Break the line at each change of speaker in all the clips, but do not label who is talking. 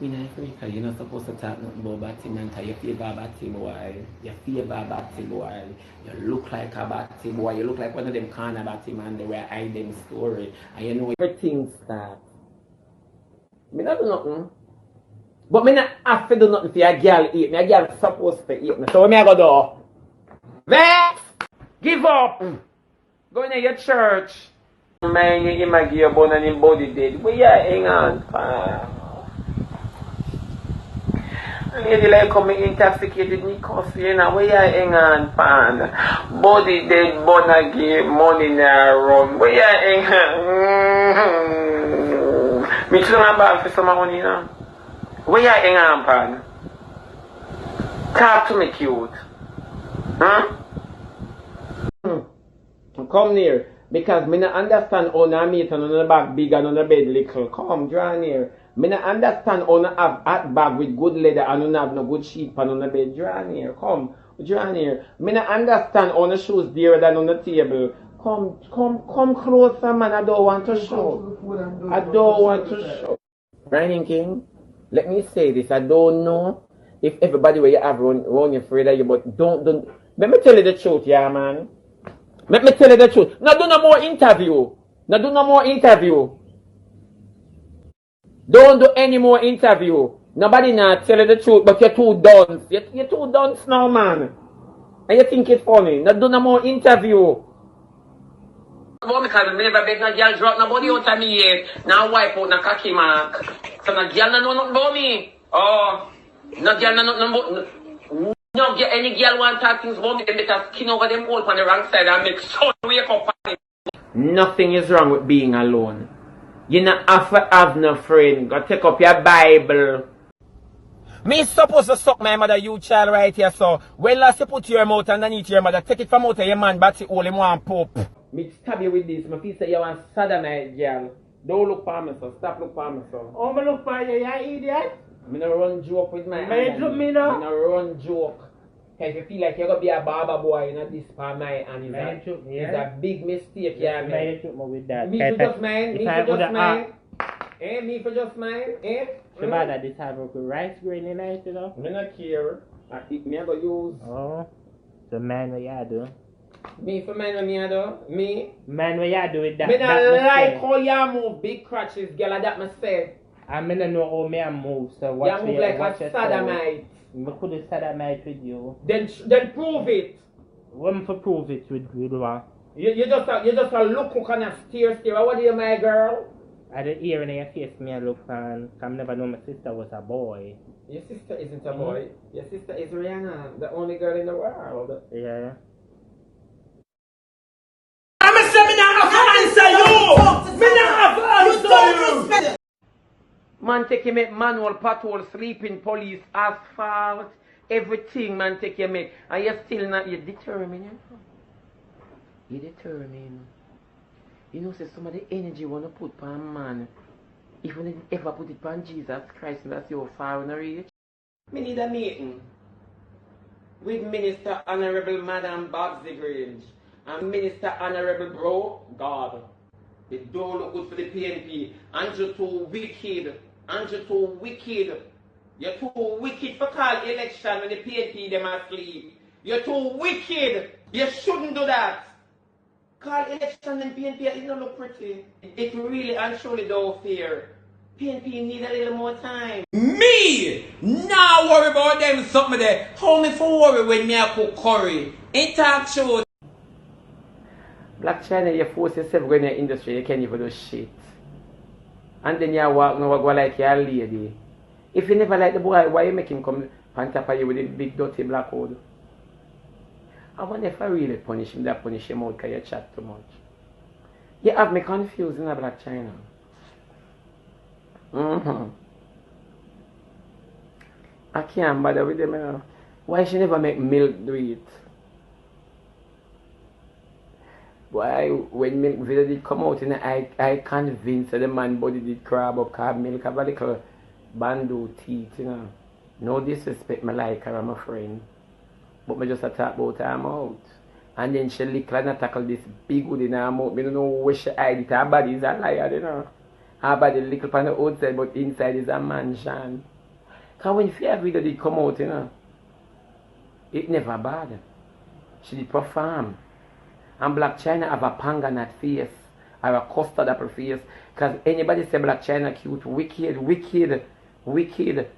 In Africa, you're not supposed to talk nothing about batty man, cause you favor a batty boy. You favor a batty boy. You look like a batty boy. You look like one of them kind of batty man, the way I hide them story. And you know everything starts. Me not do nothing. But me not have to do nothing for a girl eat me. A girl supposed to eat me. So what me I go do? Vex! Give up! Go in your church. Man, you might give your bone and your body dead. Where you hang on, pal? Lady like come intoxicated me coffee, you know, where you hang on, pan? Body dead, bone give money now run. Where you hang on? Me too long bag for some money, you know. Where you hang on, pan? Talk to me cute. Huh? Come near. Because me not understand how na meat and on the back big and on the bed little. Come, draw near. Me not understand how na have hat bag with good leather and on have no good sheet pan on the bed. Draw near. Come, draw near. Me not understand how the shoes dearer than on the table. Come closer, man. I don't want to show. I don't want to show. Raining King, let me say this. I don't know if everybody where you have run you afraid of you, but don't. Let me tell you the truth, yeah, man. Let me tell you the truth. Now do no more interview. Don't do any more interview. Nobody not tell you the truth, but you're too dunce. You're too dunce now, man. And you think it's funny. Now do no more interview. Because I never beg no girl drop nobody out of me yet. Now wipe out no cocky mark. So no girl no know nothing about me. Oh, no girl no know nothing about. No, any girl want to talk things about me, they better skin over them hole on the wrong side and make sun wake up on it. Nothing is wrong with being alone. You not have to have no friend. Go take up your Bible. Me supposed to suck my mother, you child right here, so when last you put your mouth underneath your mother, take it from out of your man, but it all in one poop. Me stab you with this, my feel say you want sodomite girl. Don't look for me, so stop look for me, so.
Oh, me look for you, you idiot.
Me no run joke with my
hand. Me no
run joke. Cause you feel like you're gonna be a barber boy, you know, this part my hand is a big mistake, yeah, man.
With that.
Me for just mine, me for just mine,
Shebada, this have a good rice grain in it, you know?
Me not care. Me I go use.
Oh, the man what you do.
Me for man what me I do? Me?
Man what you do with that.
Me not like how you move big crutches, girl, that me say.
I don't know how me move, so watch
you move like a sodomite.
I could have sodomite with you.
Then prove it.
What for prove it with one?
You just a look and a stare. What do you, my girl?
I didn't hear in your face me I look and I never know my sister was a boy.
Your sister isn't a boy. Your sister is Rihanna, the only girl in the world.
Yeah.
I'm a seminar of answer you! Me not have answer you! Man take you make manual patrol, sleeping police, asphalt, everything man take you make. And you're still not, you're determined. You're determined. You know, say some of the energy you want to put on man, even if you ever put it on Jesus Christ, and that's your far on the reach. Me need a meeting with Minister Honorable Madam Babsy Grange and Minister Honorable Bro God. It don't look good for the PNP. Andrew too wicked. Andrew too wicked. You're too wicked for call election when the PNP them asleep. You're too wicked. You shouldn't do that. Call election and PNP it don't look pretty. It really and truly don't fear. PNP need a little more time. Me! Now worry about them something there. How me for worry when me I cook curry? Ain't talk show. Black China, you force yourself going in the industry, you can't even do shit. And then you walk like you're a lady. If you never like the boy, why you make him come and tap at you with a big dirty black hood? I wonder if I really punish him, that punish him out because you chat too much. You have me confused in a Black China. I can't bother with them, you know. Why she never make milk do it? Why, when milk video did come out, and I convinced that the man body did crab up, cause milk have a little bandu teeth, you know. No disrespect, me like her, I'm a friend. But me just a talk about her mouth. And then she lick and tackle this big hood in her mouth. I don't know where she hide it. Her body is a liar, you know. Her body little on the outside, but inside is a mansion. Because when Fear video did come out, you know, it never bad. She did perform. And Black China have a panga on that face. Or a custard apple face. Because anybody say Black China cute, wicked, wicked, wicked.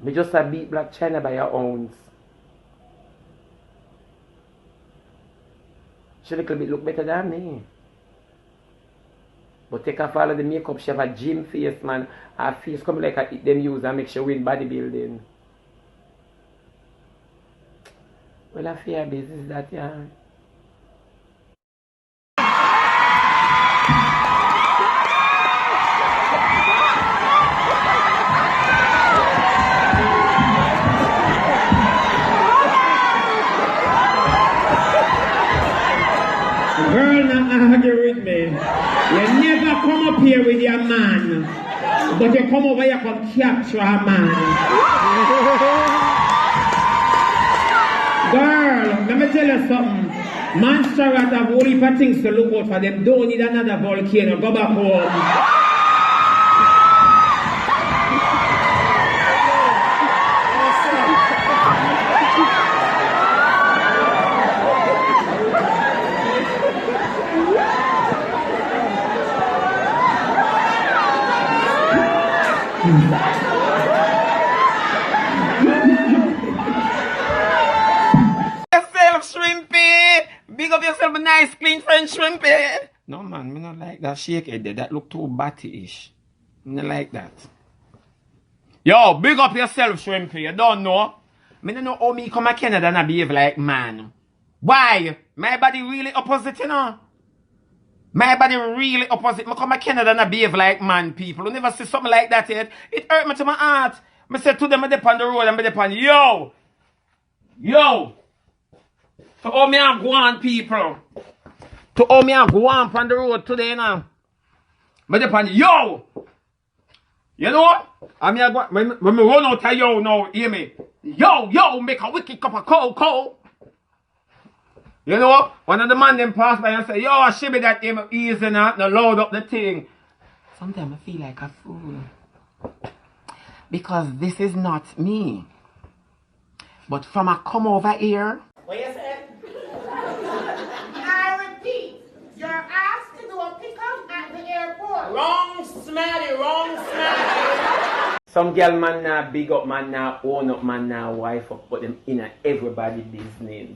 Me just a beat Black China by her own. She a little bit look better than me. But take off all of the makeup, she have a gym face, man. Her face come like a eat them use and make sure win bodybuilding. Well, I fear business that, yeah.
Girl, not argue with me. You never come up here with your man, but you come over here come capture a man. Girl, let me tell you something. Monster rat have all heap of things to look out for them. Don't need another volcano. Go back home.
Yourself, Shrimpy! Big up yourself, a nice, clean French Shrimpy! No, man, me not like that shake head there. That look too batty-ish. Me not like that. Yo, big up yourself, Shrimpy. You don't know. Me don't know how me come to Canada and I behave like man. Why? My body really opposite, you know? My body really opposite. Me come to Canada and I behave like man, people. You never see something like that yet. It hurt me to my heart. Me say to them, I depend on the road and I depend, yo! Yo! To how me I go on, people. To how me I go on the road today now. I depend, yo! You know what? I mean, when me run out of yo now, hear me? Yo, make a wicked cup of cocoa. You know, one of the man them pass by and say, yo, I should be that him easy and load up the thing. Sometimes I feel like a fool. Because this is not me. But from a come over here.
What you said?
I repeat, you're asked to do a pickup at the airport.
Wrong smarty.
Some girl man now big up man now, own up man now, wife up, put them in a everybody business.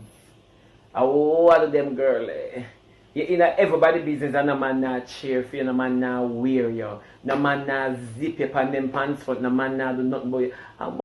What of them girl you in a everybody business and no man now cheer for you, no man now wear you, no man now zip up on them pants foot, no man now do nothing but you. And